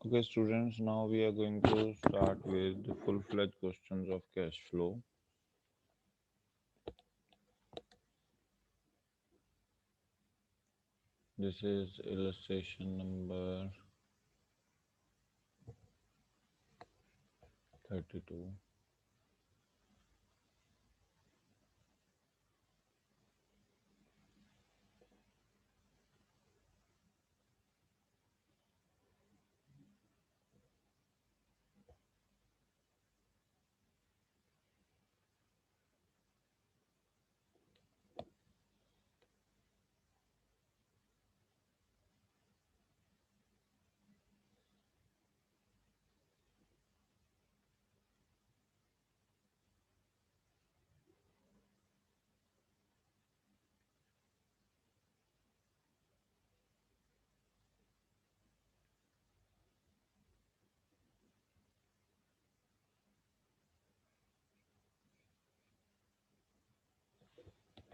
Okay, students, now we are going to start with the full-fledged questions of cash flow. This is illustration number 32.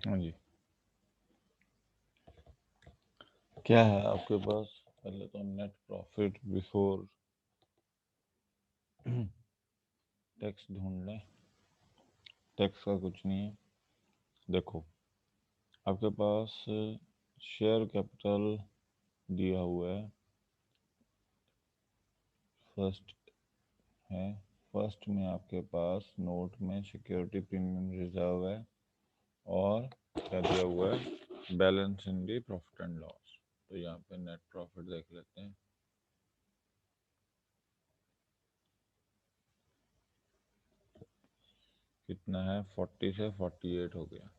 हाँ जी, क्या है आपके पास? पहले तो net profit before tax ढूंढ लें। टैक्स का कुछ नहीं है। देखो, आपके पास शेयर कैपिटल दिया हुआ है। फर्स्ट है, फर्स्ट में आपके पास नोट में सिक्योरिटी प्रीमियम रिजर्व है और क्या दिया हुआ है? Balance in the profit and loss. तो यहाँ पे नेट प्रॉफिट देख लेते हैं। कितना है? 40 से 48 हो गया।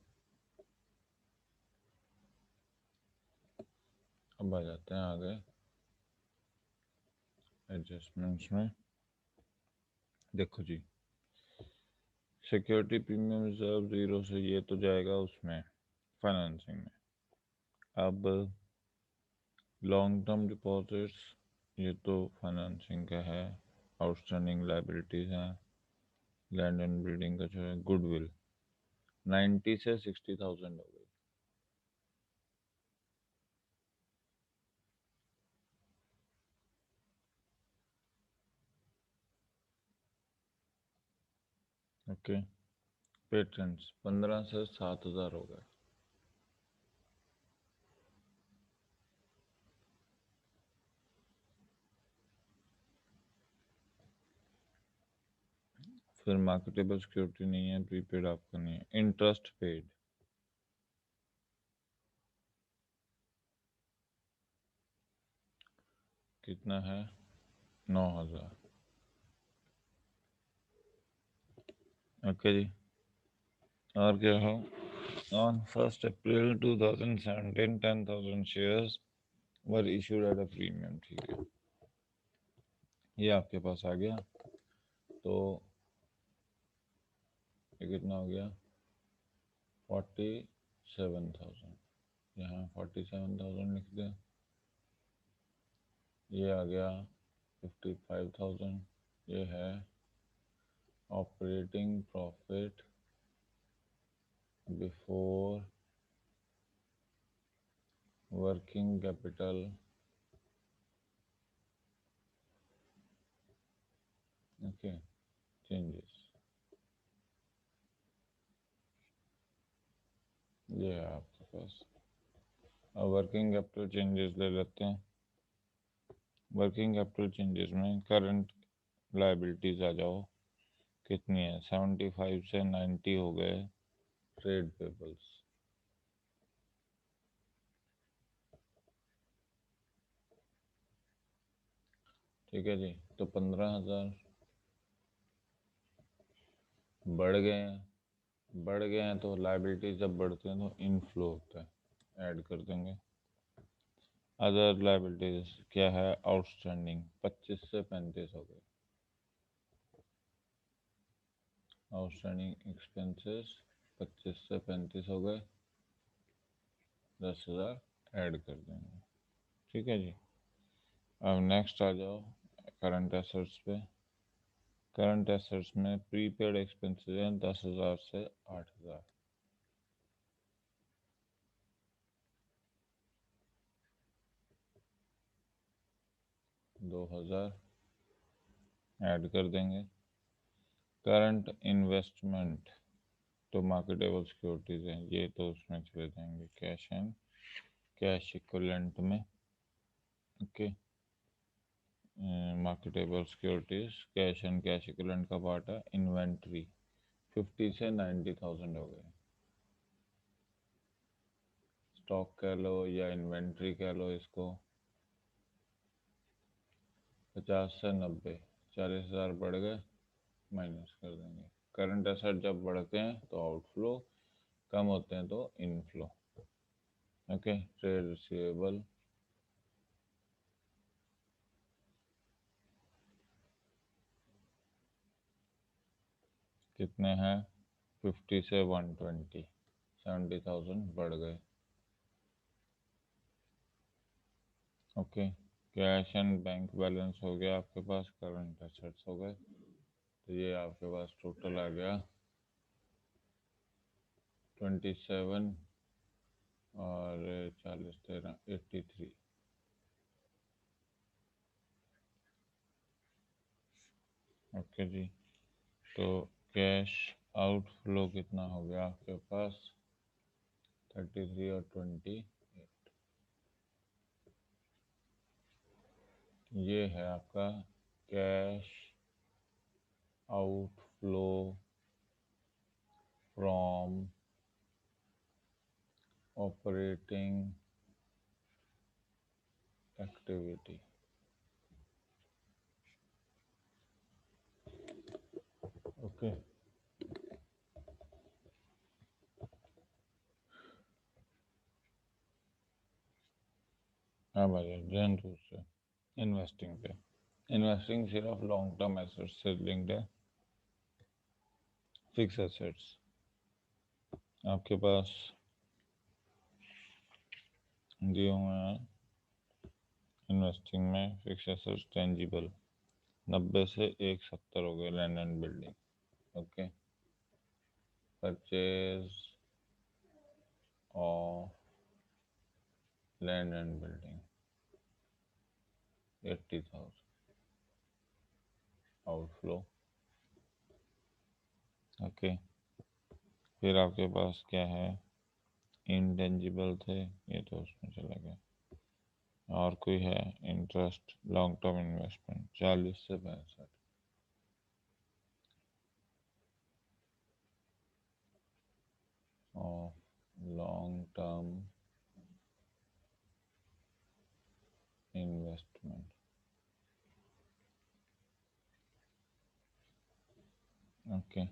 अब आ जाते हैं आगे एडजस्टमेंट्स में। देखो जी, सिक्योरिटी प्रीमियम रिजर्व 0 से ये तो जाएगा उसमें फाइनेंसिंग में। अब लॉन्ग टर्म डिपॉजिट्स, ये तो फाइनेंसिंग का है। आउटस्टैंडिंग लाइबिलिटीज हैं, लैंड एंड बिल्डिंग का जो है, गुडविल 90 से 60,000 हो गई। ओके, पेटेंट्स 15 से 7,000 हो गए। फिर मार्केटेबल सिक्योरिटी नहीं है, प्रीपेड आपका नहीं है। इंटरेस्ट पेड कितना है? 9,000। ओके जी, और क्या हो? On 1 April 2017 10,000 shares were issued at a premium. ठीक है, ये आपके पास आ गया। तो ये कितना हो गया? 47,000। यहाँ 47,000 लिख दें। ये आ गया 55,000। ये है operating profit before working capital okay changes. ये है आपके पास। अब वर्किंग कैपिटल चेंजेस ले लेते हैं। वर्किंग कैपिटल चेंजेस में करंट लाइबिलिटीज आ जाओ। कितनी है? 75 से 90 हो गए ट्रेड पेबल्स। ठीक है जी, तो 15,000 बढ़ गए हैं। बढ़ गए हैं तो लाइबिलिटीज जब बढ़ते हैं तो इनफ्लो होता है, ऐड कर देंगे। अदर लाइबिलिटीज क्या है? आउटस्टैंडिंग 25 से 35 हो गए। आउटस्टैंडिंग एक्सपेंसेस 25 से 35 हो गए, 10,000 ऐड कर देंगे। ठीक है जी, अब नेक्स्ट आ जाओ करंट एसेट्स पे। करंट एसेट्स में प्रीपेड एक्सपेंसेस हैं 10,000 से 8,000। 2000 ऐड कर देंगे। करंट इन्वेस्टमेंट तो मार्केटेबल सिक्योरिटीज हैं, ये तो उसमें चले जाएंगे कैश एंड कैश इक्विवेलेंट में। Okay, marketable securities cash and cash equivalent का पार्ट है। इन्वेंट्री 50 से 90,000 हो गए। स्टॉक कह लो या इन्वेंट्री कह लो इसको। 50 से 90, 40,000 बढ़ गए, माइनस कर देंगे। करंट एसेट जब बढ़ते हैं तो आउटफ्लो, कम होते हैं तो इनफ्लो। ओके, ट्रेड रिसीवेबल कितने हैं? 50 से 120, 70,000 बढ़ गए। Okay, cash and bank balance हो गया आपके पास, करंट एसेट्स हो गए, तो ये आपके पास टोटल आ गया 27 और 40 13 83। ओके जी, तो कैश आउटफ्लो कितना हो गया आपके पास? 33 और 28। ये है आपका cash outflow from operating activity. Okay, हाँ भाई, जैन रूप से इन्वेस्टिंग पे। इन्वेस्टिंग सिर्फ लॉन्ग टर्म एसेट्स से लिंक्ड है। फिक्स एसेट्स आपके पास दिए हुए हैं इन्वेस्टिंग में। फिक्स एसेट्स टेंजिबल 90 से 170 हो गए। Land and building. Okay, purchase of land and building 80,000 outflow. Okay, फिर आपके पास क्या है? इंटेंजिबल थे, ये तो उसमें चला गया। और कोई है? इंटरेस्ट लॉन्ग टर्म इन्वेस्टमेंट 40 से 65। और लॉन्ग टर्म इन्वेस्टमेंट। ओके,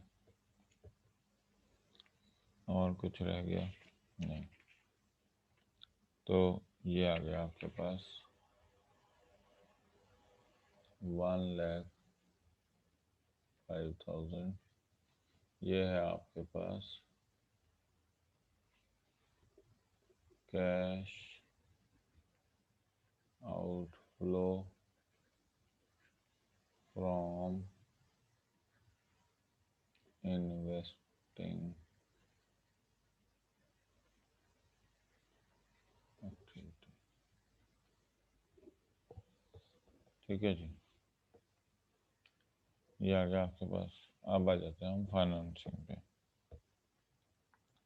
और कुछ रह गया? नहीं, तो ये आ गया आपके पास 1,05,000। ये है आपके पास cash outflow from investing activity. ठीक है जी, ये आ गया आपके पास। अब आ जाते हैं हम फाइनेंसिंग पे।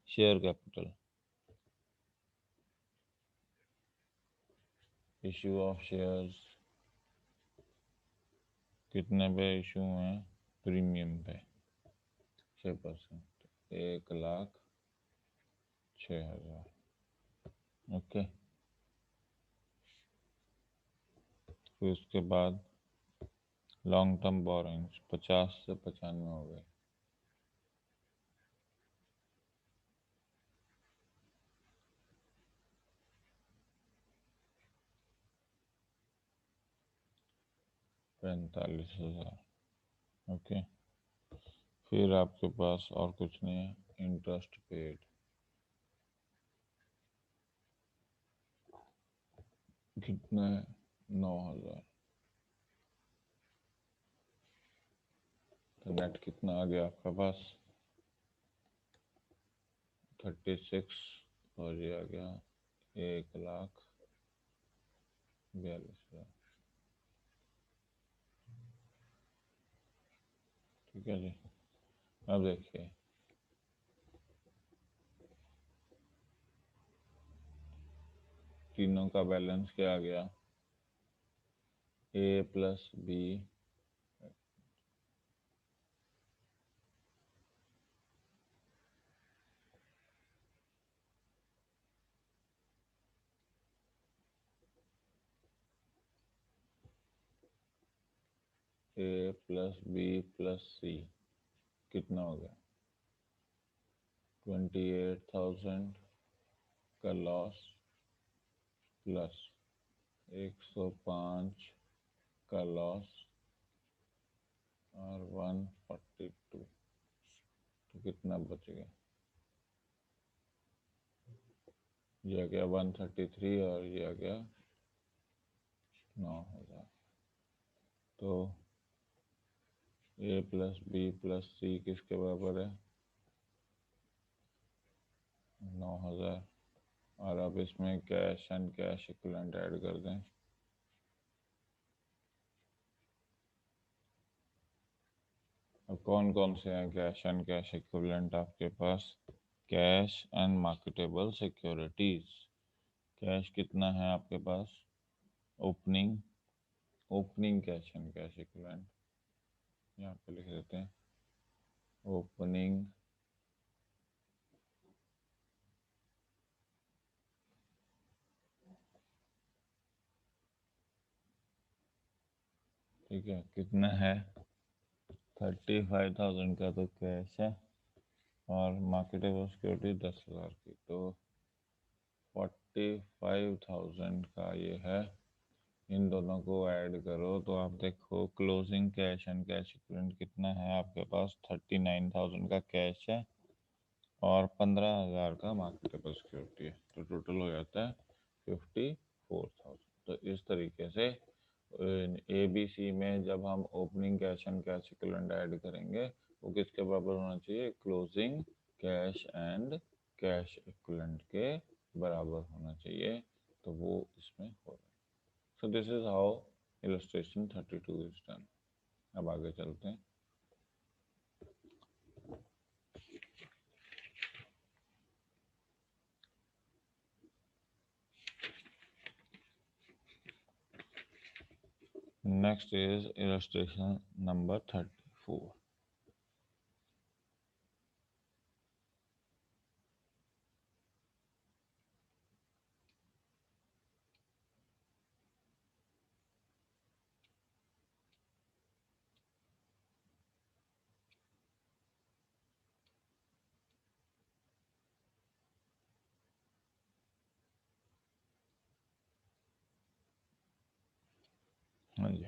Share capital, issue of shares कितने पे इशू हुए? प्रीमियम पे 6%, 1,06,000। ओके, फिर उसके बाद लॉन्ग टर्म बोरिंग्स 50 से 95 हो गए। ₹45,000। ओके, फिर आपके पास और कुछ नहीं है। इंटरेस्ट पेड कितना है? 9,000। तो नेट कितना आ गया आपके पास? 36। और ये आ गया 1,42,000। है जी। अब देखिए तीनों का बैलेंस क्या आ गया, ए प्लस बी ए प्लस बी प्लस सी कितना हो गया, 28,000 का लॉस प्लस 105 का लॉस और 142, तो कितना बच गया, ये आ गया 133 और ये आ गया 9,000। तो ए प्लस बी प्लस सी किसके बराबर है, 9,000। और अब इसमें cash and cash equivalent add कर दें। अब कौन कौन से हैं कैश एंड कैश इक्विवेलेंट आपके पास, cash and marketable securities. Cash कितना है आपके पास, opening opening cash and cash equivalent यहाँ पे लिख देते हैं, ओपनिंग ठीक है, कितना है 35,000 का तो कैश है और मार्केटेबल सिक्योरिटी 10,000 की, तो 45,000 का ये है। इन दोनों को ऐड करो तो आप देखो closing cash and cash equivalent कितना है आपके पास, 39,000 का कैश है और 15,000 का मार्केटेबल सिक्योरिटी है, तो टोटल हो जाता है 54,000। तो इस तरीके से ए बी सी में जब हम opening cash and cash equivalent add करेंगे वो किसके बराबर होना चाहिए, closing cash and cash equivalent के बराबर होना चाहिए, तो वो इसमें हो रहा है। So this is how illustration 32 is done. अब आगे चलते हैं। Next is illustration number 34। हाँ जी,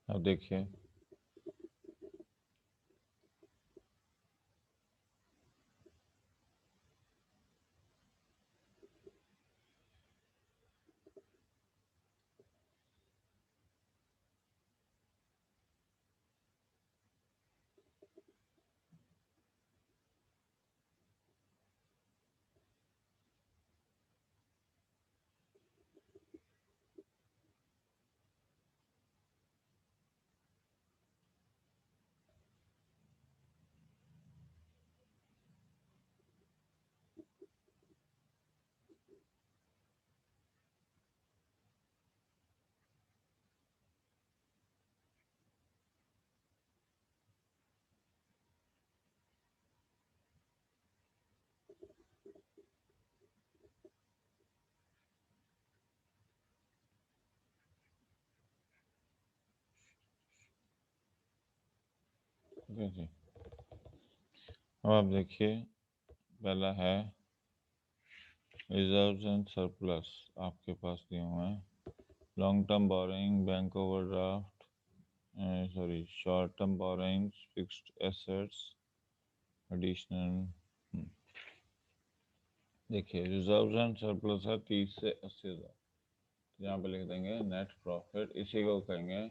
अब देखिए ठीक है जी। अब आप देखिए पहला है रिजर्व्स एंड सरप्लस, आपके पास दिए हुए हैं long term borrowing, bank overdraft, sorry short term borrowings, fixed assets, additional. देखिए रिजर्व्स एंड सरप्लस है 30 से 80,000, तो यहाँ पे लिख देंगे नेट प्रॉफिट, इसी को कहेंगे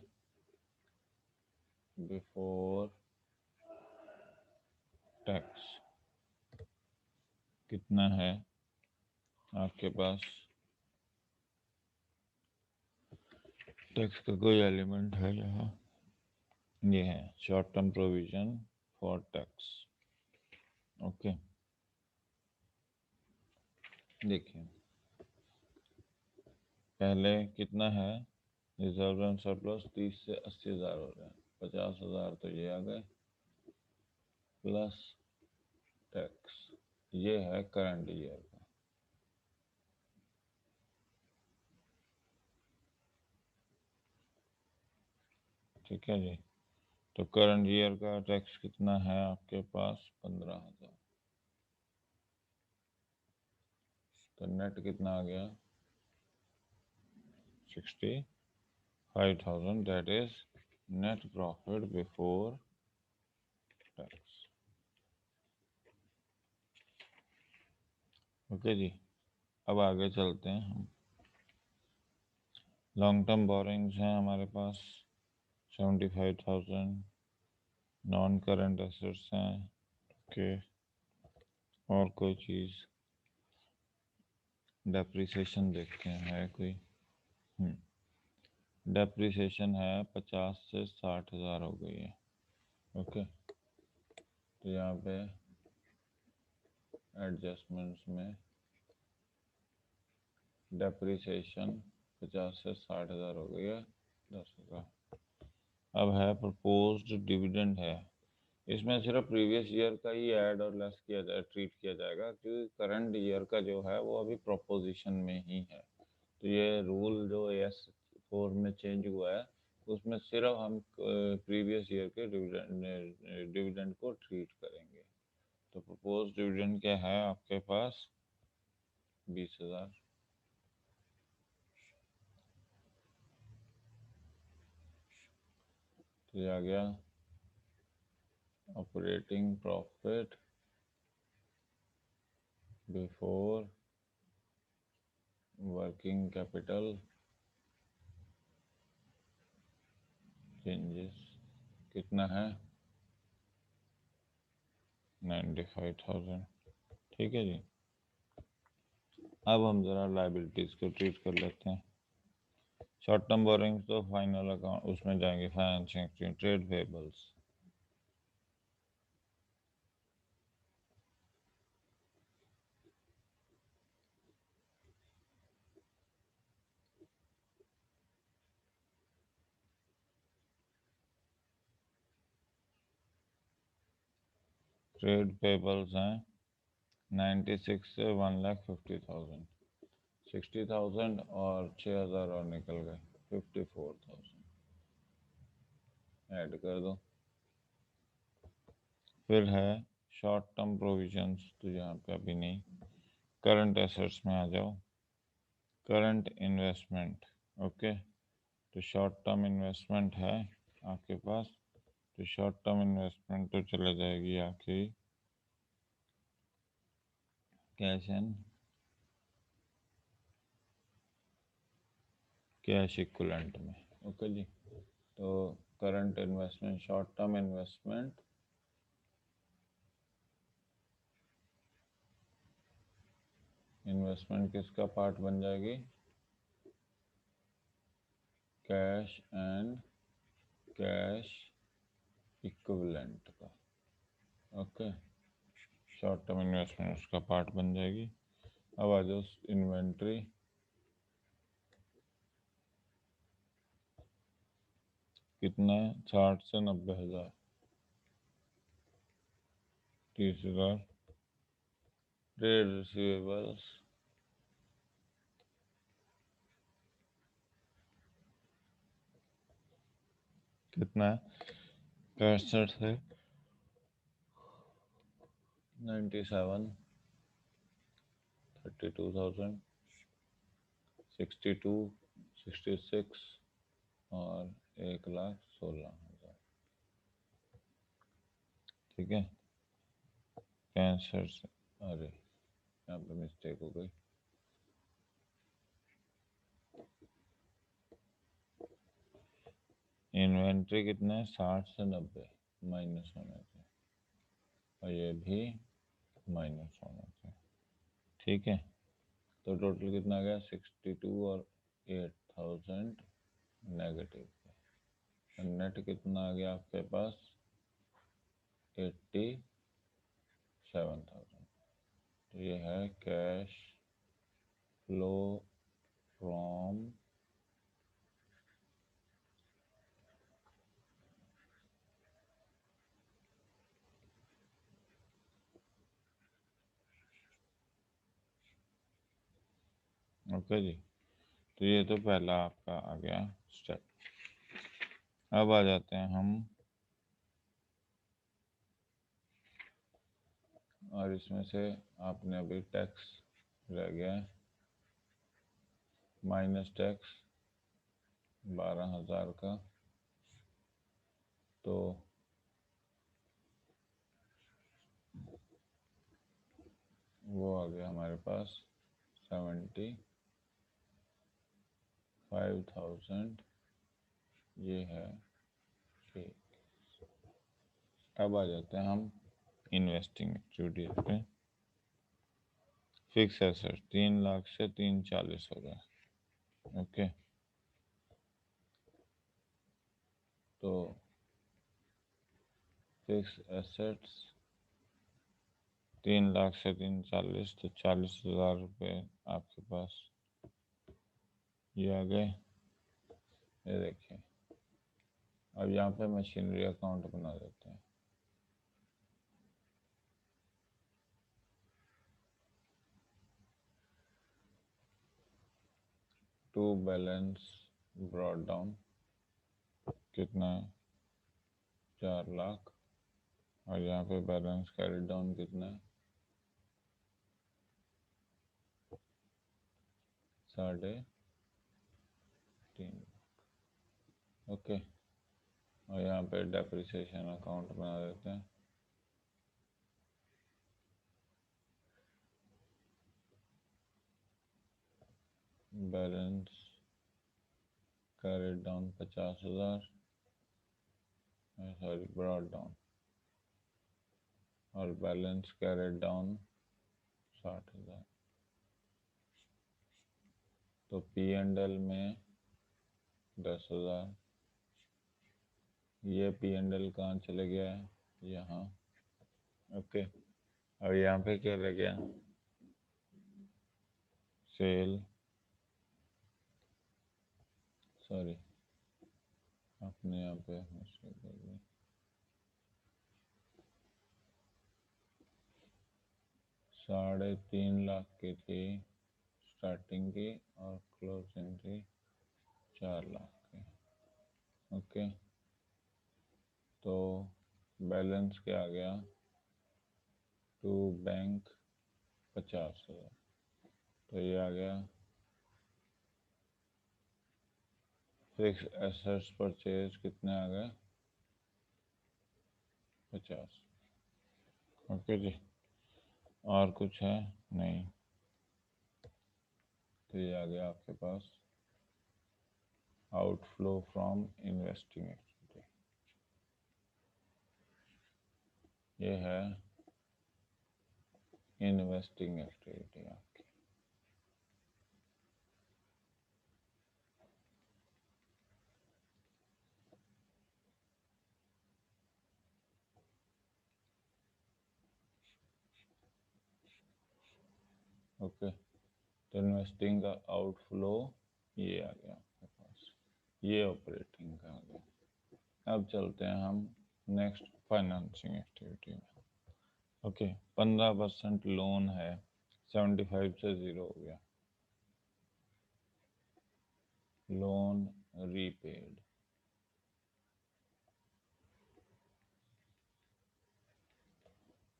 बिफोर टैक्स। कितना है आपके पास, टैक्स का कोई एलिमेंट है यहाँ, ये है short term provision for tax. Okay, देखिए पहले कितना है, रिजर्व एंड सरप्लस 30 से 80,000 हो रहे हैं, 50,000 तो ये आ गए प्लस टैक्स। ये है करंट ईयर का। ठीक है जी, तो करंट ईयर का टैक्स कितना है आपके पास, 15,000। तो नेट कितना आ गया, 65,000, that is net profit before tax. Okay जी, अब आगे चलते हैं हम। लॉन्ग टर्म बोरिंग्स हैं हमारे पास 75,000, नॉन करंट एसेट्स हैं। ओके, और कोई चीज़, डेप्रिसिएशन देखते हैं है कोई। डेप्रिसिएशन है 50 से 60,000 हो गई है। ओके, तो यहाँ पे एडजस्टमेंट्स में डेप्रिसिएशन 50 से 60,000 हो गई है, 10,000। अब है प्रपोज्ड डिविडेंड है, इसमें सिर्फ प्रीवियस ईयर का ही ऐड और लेस किया जाए, ट्रीट किया जाएगा, क्योंकि करंट ईयर का जो है वो अभी प्रोपोजिशन में ही है। तो ये रूल जो AS4 में चेंज हुआ है उसमें सिर्फ हम प्रीवियस ईयर के डिविडेंड को ट्रीट करेंगे। तो प्रपोज डिविडेंड क्या है आपके पास, 20,000। तो ये आ गया operating profit before working capital changes, कितना है, 95,000। ठीक है जी, अब हम ज़रा लाइबिलिटीज़ को ट्रीट कर लेते हैं। शॉर्ट टर्म बोरिंग्स तो फाइनल अकाउंट उसमें जाएंगे, financing, trade payables. Trade payables हैं 96 से 1,50,000, 60,000 और 6,000 और निकल गए, 54,000 ऐड कर दो। फिर है शॉर्ट टर्म प्रोविजंस, तो यहाँ पे अभी नहीं। करंट एसेट्स में आ जाओ, करंट इन्वेस्टमेंट। ओके, तो शॉर्ट टर्म इन्वेस्टमेंट है आपके पास, तो शॉर्ट टर्म इन्वेस्टमेंट तो चला जाएगी आपकी कैश एंड कैश इक्विवेलेंट में। ओके जी, तो current investment, short term investment, investment किसका पार्ट बन जाएगी, कैश एंड कैश इक्विवेलेंट का। ओके, शॉर्ट टर्म इन्वेस्टमेंट उसका पार्ट बन जाएगी। अब आ जाओ इन्वेंट्री, कितना है, 60 से 90,000, 30,000। ट्रेड रिसीवेबल्स कितना है, 65 से 97, 32,000, 62, 66 और 1,16,000। ठीक है, 65 से, अरे यहाँ पे मिस्टेक हो गई, इन्वेंट्री कितना है, 60 से 90 माइनस होना चाहिए, और ये भी माइनस होना चाहिए। ठीक है, तो टोटल कितना आ गया, 62 और 8,000 नेगेटिव। नेट कितना आ गया आपके पास? 87,000। तो ये है कैश फ्लो फ्रॉम ओके जी। तो ये तो पहला आपका आ गया स्टेप। अब आ जाते हैं हम, और इसमें से आपने अभी टैक्स रह गया है, माइनस टैक्स 12,000 का। तो वो आ गया हमारे पास 75,000। ये है ठीक। अब आ जाते हैं हम इन्वेस्टिंग एक्टिविटीज पे। फिक्स एसेट 3 लाख से 340 हो रहा है। ओके, तो फिक्स एसेट्स 3 लाख से 340, तो 40,000 रुपये आपके पास ये आ गए। ये देखिए, अब यहाँ पे मशीनरी अकाउंट बना देते हैं। टू बैलेंस ब्रॉड डाउन कितना है? 4 लाख। और यहाँ पे बैलेंस कैरी डाउन कितना है? 3.5। ओके, और यहाँ पे डेप्रिसिएशन अकाउंट बना देते हैं। Balance carry down 50,000, sorry brought down, और बैलेंस कैरी डाउन 60,000। तो P&L में 10,000। ये P&L कहाँ चले गया है? यहाँ। ओके, और यहाँ पे क्या रह गया? सेल, सॉरी आपने यहाँ पे मिस्टेक कर दी। 3.5 लाख की थी स्टार्टिंग की, और क्लोजिंग थी 4 लाख की। ओके, तो बैलेंस क्या आ गया? To bank 50,000। तो ये आ गया फिक्स एसेट्स परचेज कितने आ गए? 50। ओके जी, और कुछ है? नहीं। तो ये आ गया आपके पास आउटफ्लो फ्रॉम इन्वेस्टिंग एक्टिविटी। ये है इन्वेस्टिंग एक्टिविटी आपकी। ओके, तो इन्वेस्टिंग का आउटफ्लो ये आ गया आपके पास, ये ऑपरेटिंग का आ गया। अब चलते हैं हम नेक्स्ट फाइनेंसिंग एक्टिविटी में। ओके, 15% लोन है, 75 से 0 हो गया। Loan repaid.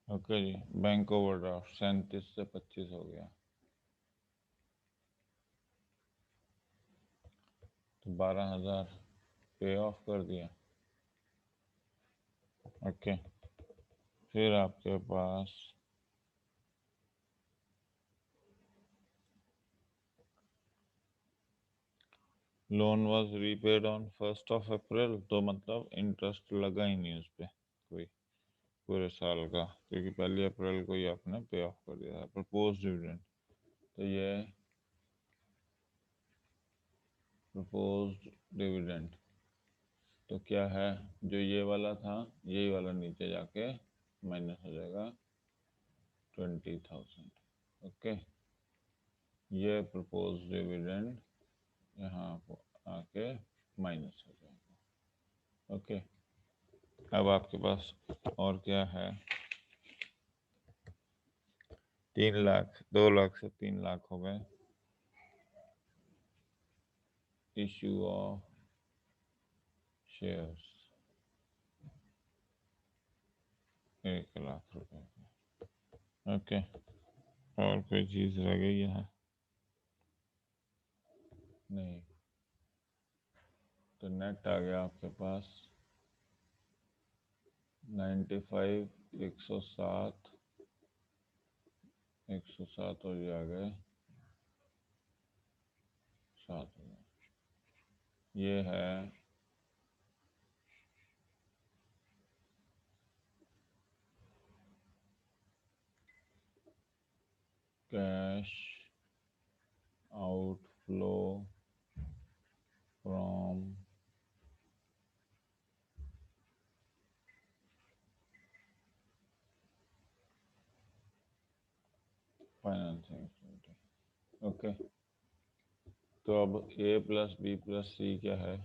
ओके जी, बैंक ओवरड्राफ्ट 37 से 25 हो गया। तो 12,000 पे ऑफ कर दिया। ओके, फिर आपके पास लोन वॉज रीपेड ऑन 1 अप्रैल, तो मतलब इंटरेस्ट लगा ही नहीं उस पर कोई पूरे साल का, क्योंकि 1 अप्रैल को ही आपने पे ऑफ कर दिया था। प्रपोज डिविडेंड, तो ये प्रपोज डिविडेंड तो क्या है, जो ये वाला था यही वाला नीचे जाके माइनस हो जाएगा 20,000। ओके, ये प्रपोज डिविडेंड यहाँ आके माइनस हो जाएगा। ओके, अब आपके पास और क्या है, 3 लाख, 2 लाख से 3 लाख हो गए। इश्यू ऑफ शेयर्स 1 लाख रुपए। ओके, और कोई चीज रह गई है? नहीं। तो नेट आ गया आपके पास 95, 107, 107 और ये आ गए 7,000। ये है cash outflow from financing. Okay, तो अब ए प्लस बी प्लस सी क्या है?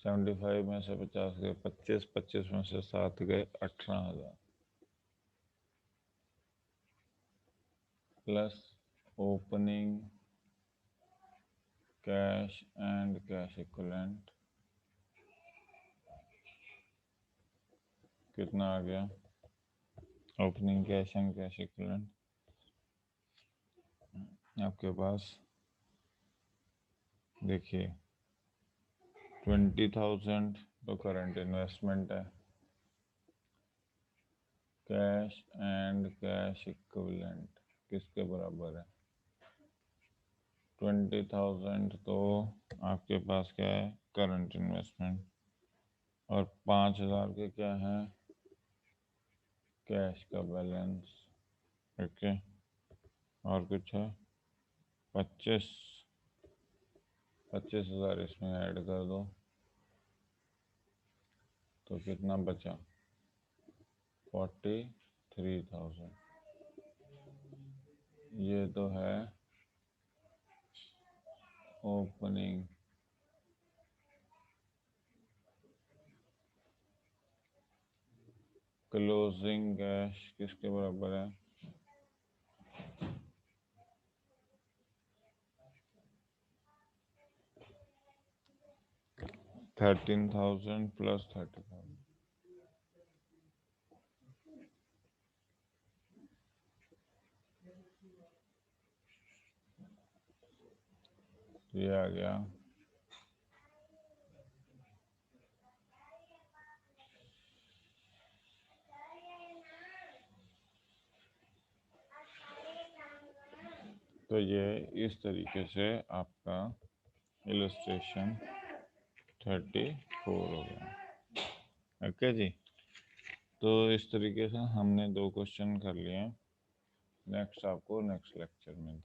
75 में से 50 गए 25, 25 में से 7 गए 18,000 plus opening cash and cash equivalent कितना आ गया? Opening cash and cash equivalent आपके पास देखिए 20,000 तो करंट इन्वेस्टमेंट है। कैश एंड कैश इक्विवेलेंट किसके बराबर है? 20,000 तो आपके पास क्या है, करंट इन्वेस्टमेंट, और 5,000 के क्या है, कैश का बैलेंस। ओके, और कुछ है? 25,000 इसमें ऐड कर दो तो कितना बचा? 43,000। ये तो है ओपनिंग, क्लोजिंग कैश किसके बराबर है? 13,000 प्लस 30,000। ये आ गया तो ये इस तरीके से आपका इलस्ट्रेशन 34 हो गया। ओके जी, तो इस तरीके से हमने 2 क्वेश्चन कर लिए हैं। नेक्स्ट आपको नेक्स्ट लेक्चर में